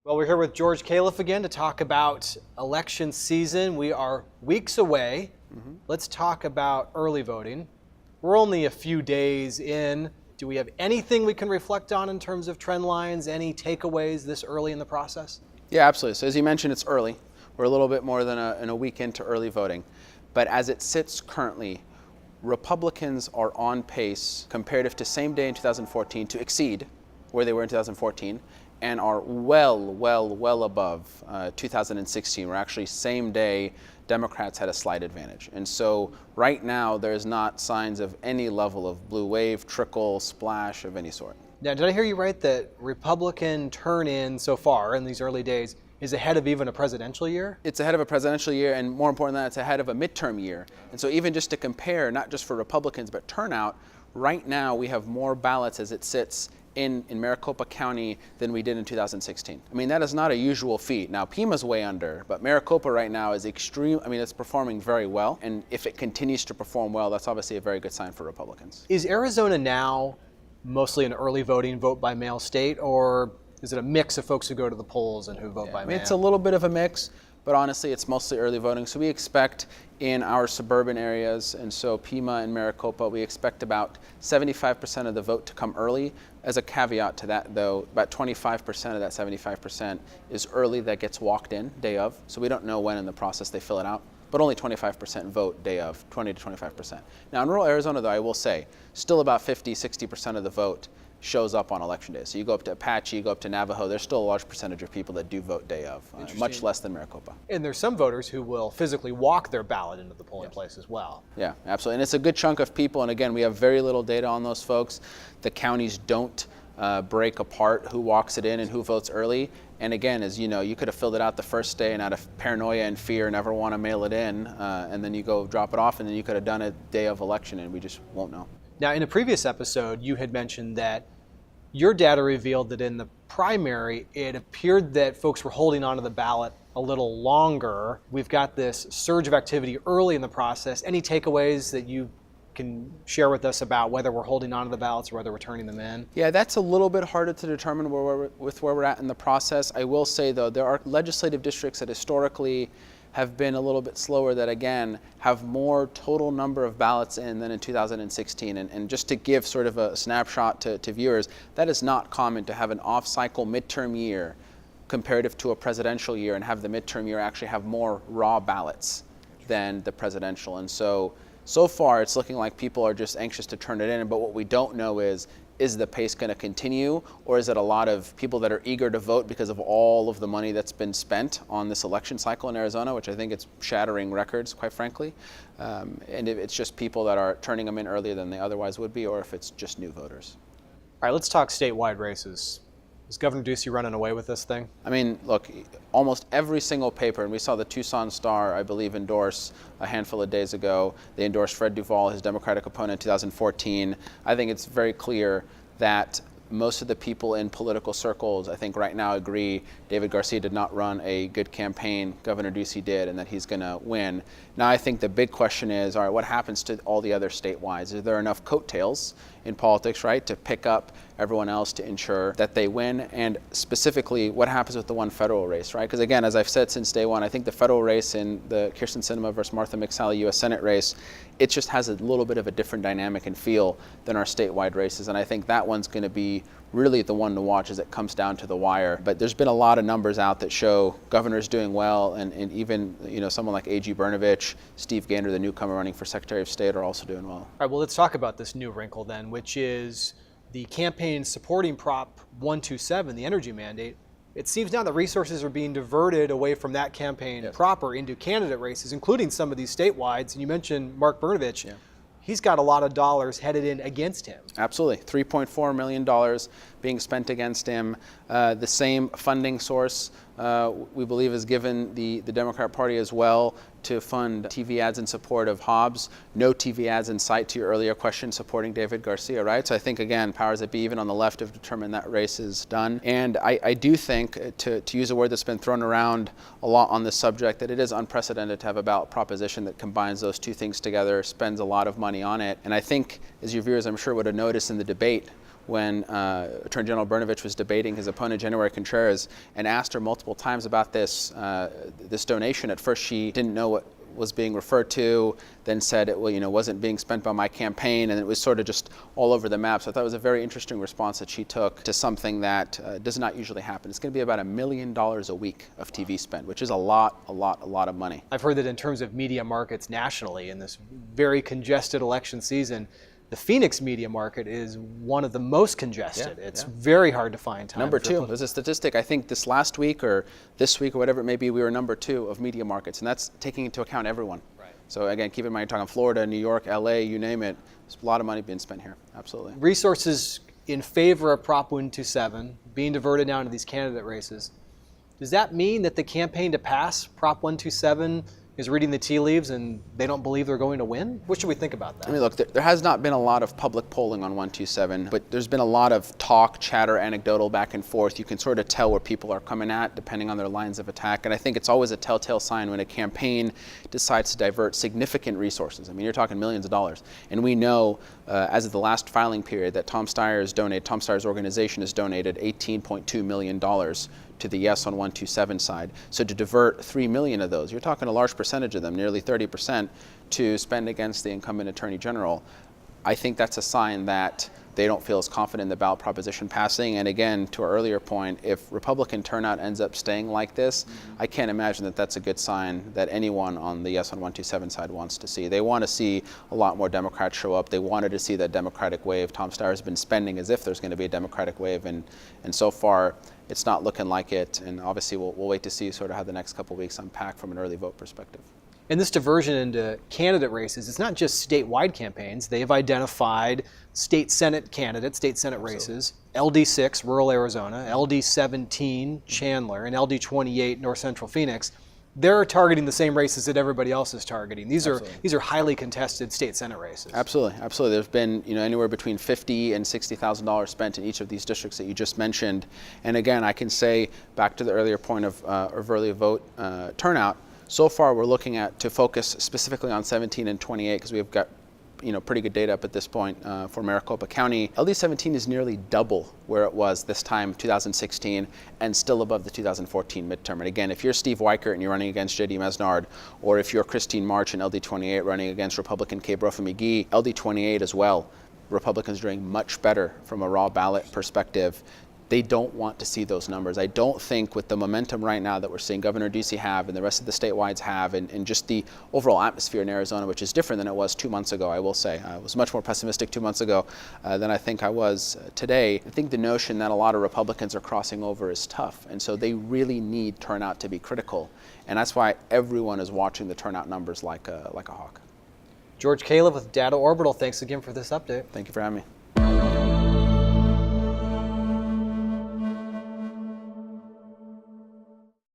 Well, we're here with George Khalaf again to talk about election season. We are weeks away. Let's talk about early voting. We're only a few days in. Do we have anything we can reflect on in terms of trend lines, any takeaways this early in the process? Yeah, absolutely. So as you mentioned, it's early. We're a little bit more than a week into early voting. But as it sits currently, Republicans are on pace comparative to same day in 2014 to exceed where they were in 2014 and are well above 2016. We're actually same day Democrats had a slight advantage. And so right now there's not signs of any level of blue wave, trickle, splash of any sort. Now, did I hear you right that Republican turn-in so far in these early days is ahead of even a presidential year? It's ahead of a presidential year, and more important than that, it's ahead of a midterm year. And so even just to compare, not just for Republicans, but turnout, right now we have more ballots as it sits in Maricopa County than we did in 2016. I mean, that is not a usual feat. Now, Pima's way under, but Maricopa right now is it's performing very well. And if it continues to perform well, that's obviously a very good sign for Republicans. Is Arizona now mostly an early voting, vote by mail state, or is it a mix of folks who go to the polls and who vote by mail? It's a little bit of a mix, but honestly, it's mostly early voting. So we expect in our suburban areas, and so Pima and Maricopa, we expect about 75% of the vote to come early. As a caveat to that, though, about 25% of that 75% is early that gets walked in day of. So we don't know when in the process they fill it out, but only 25% vote day of, 20 to 25%. Now in rural Arizona, though, I will say, still about 50, 60% of the vote shows up on election day. So you go up to Apache, you go up to Navajo, there's still a large percentage of people that do vote day of, much less than Maricopa. And there's some voters who will physically walk their ballot into the polling place as well. Yeah, absolutely. And it's a good chunk of people. And again, we have very little data on those folks. The counties don't break apart who walks it in and who votes early. And again, as you know, you could have filled it out the first day and out of paranoia and fear never want to mail it in, and then you go drop it off, and then you could have done it day of election, and we just won't know. Now, in a previous episode, you had mentioned that your data revealed that in the primary, it appeared that folks were holding onto the ballot a little longer. We've got this surge of activity early in the process. Any takeaways that you can share with us about whether we're holding onto the ballots or whether we're turning them in? Yeah, that's a little bit harder to determine where we're at in the process. I will say, though, there are legislative districts that historically have been a little bit slower that, again, have more total number of ballots in than in 2016. And just to give sort of a snapshot to viewers, that is not common to have an off-cycle midterm year comparative to a presidential year and have the midterm year actually have more raw ballots than the presidential. And so far it's looking like people are just anxious to turn it in, but what we don't know is the pace going to continue, or is it a lot of people that are eager to vote because of all of the money that's been spent on this election cycle in Arizona, which I think it's shattering records, quite frankly, and if it's just people that are turning them in earlier than they otherwise would be, or if it's just new voters. All right, let's talk statewide races. Is Governor Ducey running away with this thing? I mean, look, almost every single paper, and we saw the Tucson Star, I believe, endorse a handful of days ago. They endorsed Fred Duvall, his Democratic opponent in 2014. I think it's very clear that most of the people in political circles, I think right now agree David Garcia did not run a good campaign, Governor Ducey did, and that he's going to win. Now I think the big question is, all right, what happens to all the other statewide? Is there enough coattails in politics, right, to pick up everyone else to ensure that they win? And specifically, what happens with the one federal race, right? Because again, as I've said since day one, I think the federal race in the Kirsten Sinema versus Martha McSally U.S. Senate race, it just has a little bit of a different dynamic and feel than our statewide races. And I think that one's going to be really the one to watch as it comes down to the wire. But there's been a lot of numbers out that show governors doing well, and even someone like A.G. Brnovich, Steve Gaynor, the newcomer running for Secretary of State, are also doing well. All right, well, let's talk about this new wrinkle then, which is the campaign supporting Prop 127, the energy mandate. It seems now that resources are being diverted away from that campaign proper into candidate races, including some of these statewides. And you mentioned Mark Brnovich. Yeah. He's got a lot of dollars headed in against him. Absolutely. $3.4 million being spent against him. The same funding source we believe is given the Democrat Party as well to fund TV ads in support of Hobbs. No TV ads in sight, to your earlier question, supporting David Garcia, right? So I think, again, powers that be, even on the left, have determined that race is done. And I do think, to use a word that's been thrown around a lot on this subject, that it is unprecedented to have a ballot proposition that combines those two things together, spends a lot of money on it. And I think, as your viewers I'm sure would have noticed in the debate, when Attorney General Brnovich was debating his opponent, January Contreras, and asked her multiple times about this donation. At first, she didn't know what was being referred to, then said it wasn't being spent by my campaign, and it was sort of just all over the map. So I thought it was a very interesting response that she took to something that does not usually happen. It's going to be about $1 million a week of TV spend, which is a lot of money. I've heard that in terms of media markets nationally in this very congested election season, the Phoenix media market is one of the most congested. It's very hard to find time. Number two. There's a statistic, I think this last week or this week or whatever it may be, we were number 2 of media markets, and that's taking into account everyone. Right. So again, keep in mind, you're talking Florida, New York, LA, you name it. There's a lot of money being spent here, absolutely. Resources in favor of Prop 127 being diverted now into these candidate races. Does that mean that the campaign to pass Prop 127 is reading the tea leaves and they don't believe they're going to win? What should we think about that? I mean, look, there has not been a lot of public polling on 127, but there's been a lot of talk, chatter, anecdotal back and forth. You can sort of tell where people are coming at depending on their lines of attack. And I think it's always a telltale sign when a campaign decides to divert significant resources. I mean, you're talking millions of dollars. And we know, as of the last filing period, that Tom Steyer's organization has donated $18.2 million to the Yes on 127 side. So to divert $3 million of those, you're talking a large percentage of them, nearly 30%, to spend against the incumbent Attorney General. I think that's a sign that they don't feel as confident in the ballot proposition passing. And again, to our earlier point, if Republican turnout ends up staying like this, I can't imagine that that's a good sign that anyone on the Yes on 127 side wants to see. They want to see a lot more Democrats show up. They wanted to see that Democratic wave. Tom Steyer has been spending as if there's going to be a Democratic wave, and so far it's not looking like it. And obviously we'll wait to see sort of how the next couple of weeks unpack from an early vote perspective. And this diversion into candidate races, it's not just statewide campaigns. They have identified state Senate candidates, state Senate races, LD6, rural Arizona, LD17, Chandler, and LD28, North Central Phoenix. They're targeting the same races that everybody else is targeting. These are highly contested state Senate races. Absolutely. There's been anywhere between $50,000 and $60,000 spent in each of these districts that you just mentioned. And again, I can say back to the earlier point of early vote turnout. So far, we're looking to focus specifically on 17 and 28 because we've got pretty good data up at this point for Maricopa County. LD17 is nearly double where it was this time 2016 and still above the 2014 midterm. And again, if you're Steve Weichert and you're running against J.D. Mesnard, or if you're Christine March in LD28 running against Republican Kay Brophy-McGee, LD28 as well, Republicans doing much better from a raw ballot perspective. They don't want to see those numbers. I don't think with the momentum right now that we're seeing Governor Ducey have and the rest of the statewides have, and just the overall atmosphere in Arizona, which is different than it was 2 months ago, I will say. I was much more pessimistic 2 months ago than I think I was today. I think the notion that a lot of Republicans are crossing over is tough, and so they really need turnout to be critical. And that's why everyone is watching the turnout numbers like a hawk. George Khalaf with Data Orbital, thanks again for this update. Thank you for having me.